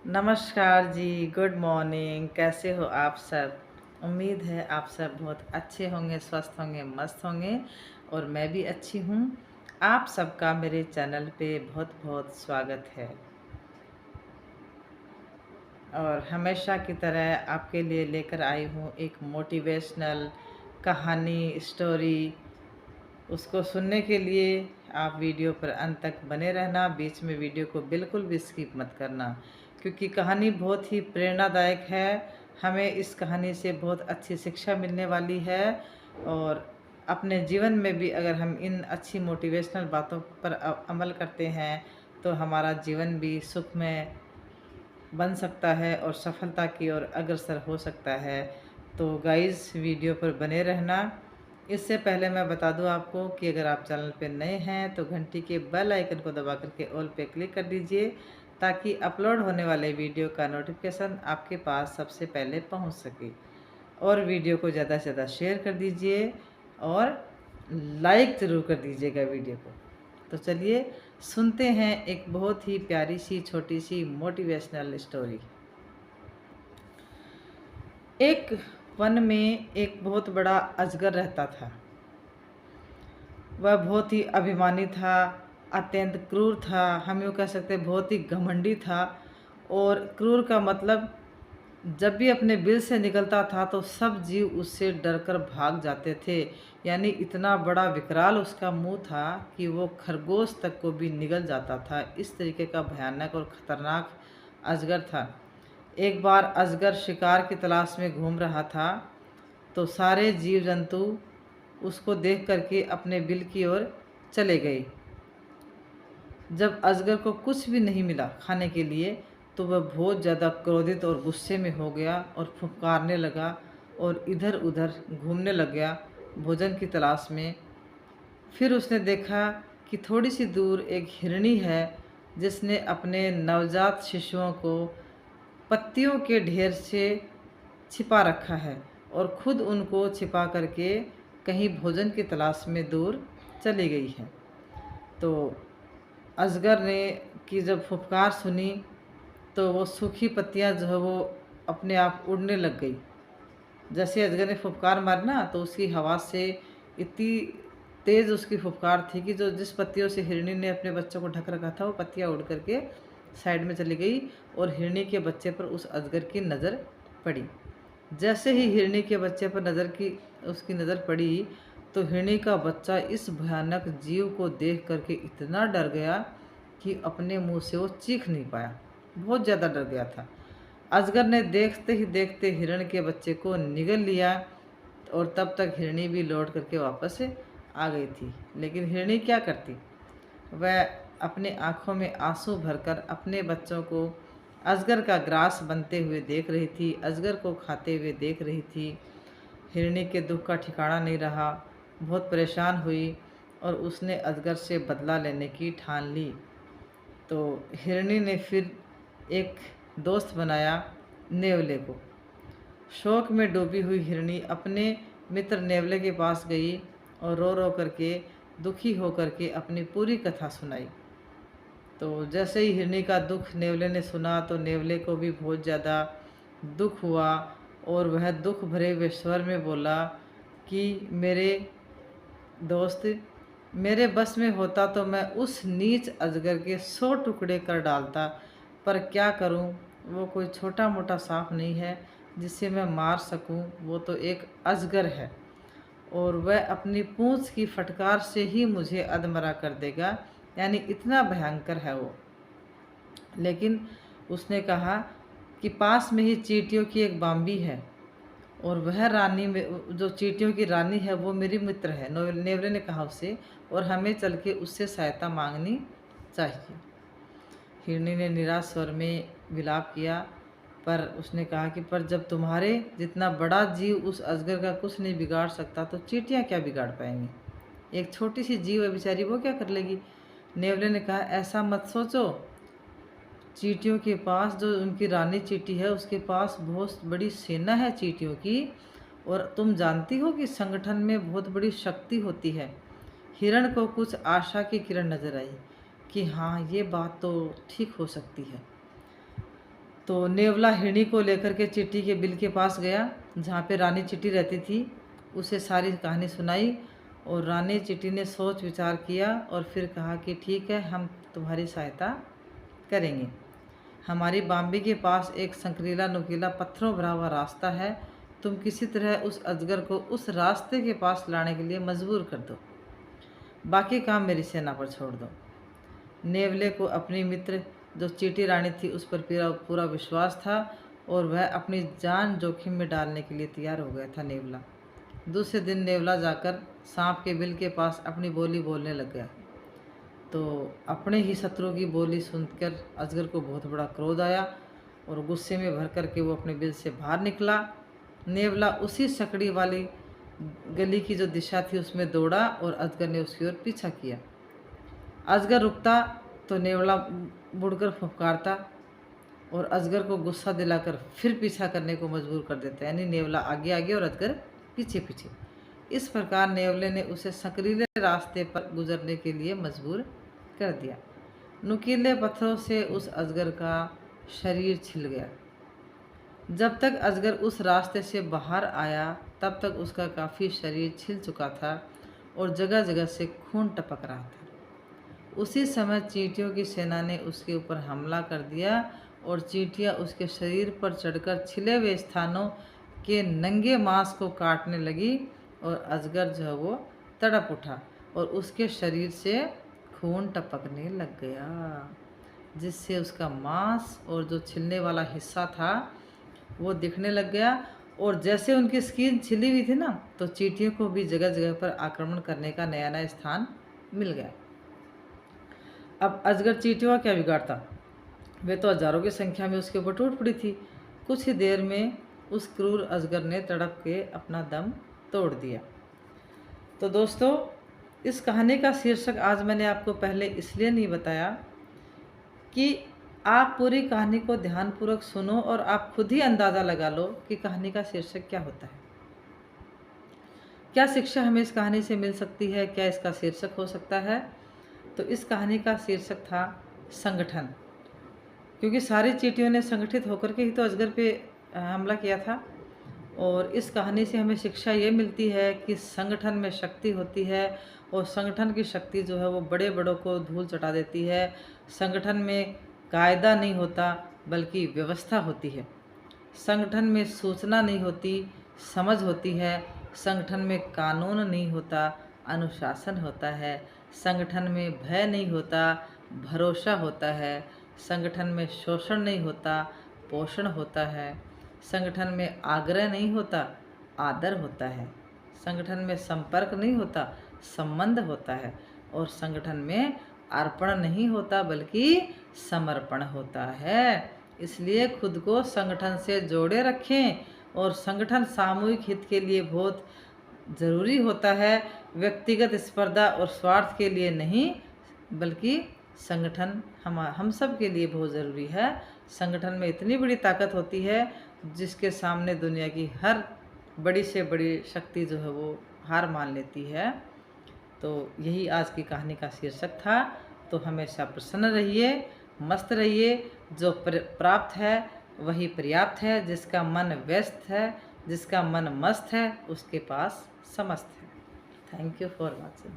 नमस्कार जी, good morning. कैसे हो आप सब? उम्मीद है आप सब बहुत अच्छे होंगे, स्वस्थ होंगे, मस्त होंगे और मैं भी अच्छी हूँ। आप सबका मेरे चैनल पे बहुत-बहुत स्वागत है और हमेशा की तरह आपके लिए लेकर आई हूँ एक मोटिवेशनल कहानी, स्टोरी। उसको सुनने के लिए आप वीडियो पर अंत तक बने रहना, बीच में वीडियो को बिल्कुल भी स्किप मत करना क्योंकि कहानी बहुत ही प्रेरणादायक है। हमें इस कहानी से बहुत अच्छी शिक्षा मिलने वाली है और अपने जीवन में भी अगर हम इन अच्छी मोटिवेशनल बातों पर अमल करते हैं तो हमारा जीवन भी सुखमय बन सकता है और सफलता की ओर अग्रसर हो सकता है। तो गाइस वीडियो पर बने रहना। इससे पहले मैं बता दूं आपको कि अगर आप चैनल पे नए हैं तो घंटी के बेल आइकन को दबा करके ऑल पे क्लिक कर दीजिए ताकि अपलोड होने वाले वीडियो का नोटिफिकेशन आपके पास सबसे पहले पहुंच सके। और वीडियो को ज़्यादा से ज़्यादा शेयर कर दीजिए और लाइक ज़रूर कर दीजिएगा वीडियो को। तो चलिए सुनते हैं एक बहुत ही प्यारी सी छोटी सी मोटिवेशनल स्टोरी। एक वन में एक बहुत बड़ा अजगर रहता था। वह बहुत ही अभिमानी था, अत्यंत क्रूर था, हम यूँ कह सकते हैं बहुत ही घमंडी था। और क्रूर का मतलब जब भी अपने बिल से निकलता था तो सब जीव उससे डरकर भाग जाते थे। यानी इतना बड़ा विकराल उसका मुंह था कि वो खरगोश तक को भी निगल जाता था। इस तरीके का भयानक और खतरनाक अजगर था। एक बार अजगर शिकार की तलाश में घूम रहा था तो सारे जीव जंतु उसको देख करके अपने बिल की ओर चले गए। जब अजगर को कुछ भी नहीं मिला खाने के लिए तो वह बहुत ज़्यादा क्रोधित और गुस्से में हो गया और फुफकारने लगा और इधर उधर घूमने लग गया भोजन की तलाश में। फिर उसने देखा कि थोड़ी सी दूर एक हिरनी है जिसने अपने नवजात शिशुओं को पत्तियों के ढेर से छिपा रखा है और खुद उनको छिपा करके कहीं भोजन की तलाश में दूर चली गई है। तो अजगर ने की जब फुफकार सुनी तो वो सूखी पत्तियां जो है वो अपने आप उड़ने लग गई। जैसे अजगर ने फुफकार मारी ना तो उसकी हवा से इतनी तेज़ उसकी फुफकार थी कि जो जिस पत्तियों से हिरनी ने अपने बच्चों को ढक रखा था वो पत्तियां उड़ करके साइड में चली गई और हिरनी के बच्चे पर उस अजगर की नज़र पड़ी। जैसे ही हिरनी के बच्चे पर उसकी नज़र पड़ी तो हिरनी का बच्चा इस भयानक जीव को देख करके इतना डर गया कि अपने मुंह से वो चीख नहीं पाया। बहुत ज़्यादा डर गया था। अजगर ने देखते ही देखते हिरण के बच्चे को निगल लिया और तब तक हिरनी भी लौट करके वापस आ गई थी। लेकिन हिरनी क्या करती, वह अपने आँखों में आंसू भरकर अपने बच्चों को अजगर का ग्रास बनते हुए देख रही थी, अजगर को खाते हुए देख रही थी। हिरनी के दुख का ठिकाना नहीं रहा, बहुत परेशान हुई और उसने अजगर से बदला लेने की ठान ली। तो हिरनी ने फिर एक दोस्त बनाया, नेवले को। शोक में डूबी हुई हिरनी अपने मित्र नेवले के पास गई और रो रो करके दुखी होकर के अपनी पूरी कथा सुनाई। तो जैसे ही हिरनी का दुख नेवले ने सुना तो नेवले को भी बहुत ज़्यादा दुख हुआ और वह दुख भरे हुए स्वर में बोला कि मेरे दोस्त, मेरे बस में होता तो मैं उस नीच अजगर के 100 टुकड़े कर डालता, पर क्या करूं, वो कोई छोटा मोटा सांप नहीं है जिसे मैं मार सकूं। वो तो एक अजगर है और वह अपनी पूंछ की फटकार से ही मुझे अधमरा कर देगा। यानी इतना भयंकर है वो। लेकिन उसने कहा कि पास में ही चींटियों की एक बाम्बी है और वह रानी में जो चींटियों की रानी है वो मेरी मित्र है, नेवले ने कहा उससे, और हमें चल के उससे सहायता मांगनी चाहिए। हिरनी ने निराश स्वर में विलाप किया, पर उसने कहा कि पर जब तुम्हारे जितना बड़ा जीव उस अजगर का कुछ नहीं बिगाड़ सकता तो चींटियाँ क्या बिगाड़ पाएंगी। एक छोटी सी जीव है बेचारी, वो क्या कर लेगी। नेवले ने कहा ऐसा मत सोचो, चींटियों के पास जो उनकी रानी चींटी है उसके पास बहुत बड़ी सेना है चींटियों की, और तुम जानती हो कि संगठन में बहुत बड़ी शक्ति होती है। हिरण को कुछ आशा की किरण नजर आई कि हाँ ये बात तो ठीक हो सकती है। तो नेवला हिरणी को लेकर के चींटी के बिल के पास गया जहाँ पे रानी चींटी रहती थी। उसे सारी कहानी सुनाई और रानी चींटी ने सोच विचार किया और फिर कहा कि ठीक है, हम तुम्हारी सहायता करेंगे। हमारी बाम्बी के पास एक संकरीला नुकीला पत्थरों भरा हुआ रास्ता है, तुम किसी तरह उस अजगर को उस रास्ते के पास लाने के लिए मजबूर कर दो, बाकी काम मेरी सेना पर छोड़ दो। नेवले को अपनी मित्र जो चींटी रानी थी उस पर पूरा विश्वास था और वह अपनी जान जोखिम में डालने के लिए तैयार हो गया था नेवला। दूसरे दिन नेवला जाकर सांप के बिल के पास अपनी बोली बोलने लग गया। तो अपने ही शत्रु की बोली सुनकर अजगर को बहुत बड़ा क्रोध आया और गुस्से में भर कर के वो अपने बिल से बाहर निकला। नेवला उसी सकड़ी वाली गली की जो दिशा थी उसमें दौड़ा और अजगर ने उसकी ओर पीछा किया। अजगर रुकता तो नेवला मुड़कर फुफकारता और अजगर को गुस्सा दिलाकर फिर पीछा करने को मजबूर कर देता, यानी नेवला आगे आगे और अजगर पीछे पीछे। इस प्रकार नेवले ने उसे संकरीले रास्ते पर गुजरने के लिए मजबूर कर दिया। नुकीले पत्थरों से उस अजगर का शरीर छिल गया। जब तक अजगर उस रास्ते से बाहर आया तब तक उसका काफ़ी शरीर छिल चुका था और जगह जगह से खून टपक रहा था। उसी समय चींटियों की सेना ने उसके ऊपर हमला कर दिया और चींटियां उसके शरीर पर चढ़कर छिले हुए स्थानों के नंगे मांस को काटने लगी और अजगर जो है वो तड़प उठा और उसके शरीर से खून टपकने लग गया, जिससे उसका मांस और जो छिलने वाला हिस्सा था वो दिखने लग गया। और जैसे उनकी स्किन छिली हुई थी ना, तो चींटियों को भी जगह जगह पर आक्रमण करने का नया नया स्थान मिल गया। अब अजगर चींटियों का क्या बिगाड़ता, वे तो हजारों की संख्या में उसके ऊपर टूट पड़ी थी। कुछ ही देर में उस क्रूर अजगर ने तड़प के अपना दम तोड़ दिया। तो दोस्तों, इस कहानी का शीर्षक आज मैंने आपको पहले इसलिए नहीं बताया कि आप पूरी कहानी को ध्यानपूर्वक सुनो और आप खुद ही अंदाज़ा लगा लो कि कहानी का शीर्षक क्या होता है, क्या शिक्षा हमें इस कहानी से मिल सकती है, क्या इसका शीर्षक हो सकता है। तो इस कहानी का शीर्षक था संगठन, क्योंकि सारी चींटियों ने संगठित होकर के ही तो अजगर पे हमला किया था। और इस कहानी से हमें शिक्षा ये मिलती है कि संगठन में शक्ति होती है और संगठन की शक्ति जो है वो बड़े बड़ों को धूल चटा देती है। संगठन में कायदा नहीं होता बल्कि व्यवस्था होती है। संगठन में सूचना नहीं होती, समझ होती है। संगठन में कानून नहीं होता, अनुशासन होता है। संगठन में भय नहीं होता, भरोसा होता है। संगठन में शोषण नहीं होता, पोषण होता है। संगठन में आग्रह नहीं होता, आदर होता है। संगठन में संपर्क नहीं होता, संबंध होता है। और संगठन में अर्पण नहीं होता बल्कि समर्पण होता है। इसलिए खुद को संगठन से जोड़े रखें और संगठन सामूहिक हित के लिए बहुत ज़रूरी होता है, व्यक्तिगत स्पर्धा और स्वार्थ के लिए नहीं, बल्कि संगठन हम सब के लिए बहुत ज़रूरी है। संगठन में इतनी बड़ी ताकत होती है जिसके सामने दुनिया की हर बड़ी से बड़ी शक्ति जो है वो हार मान लेती है। तो यही आज की कहानी का शीर्षक था। तो हमेशा प्रसन्न रहिए, मस्त रहिए। जो प्राप्त है वही पर्याप्त है। जिसका मन व्यस्त है, जिसका मन मस्त है, उसके पास समस्त है। Thank you for watching.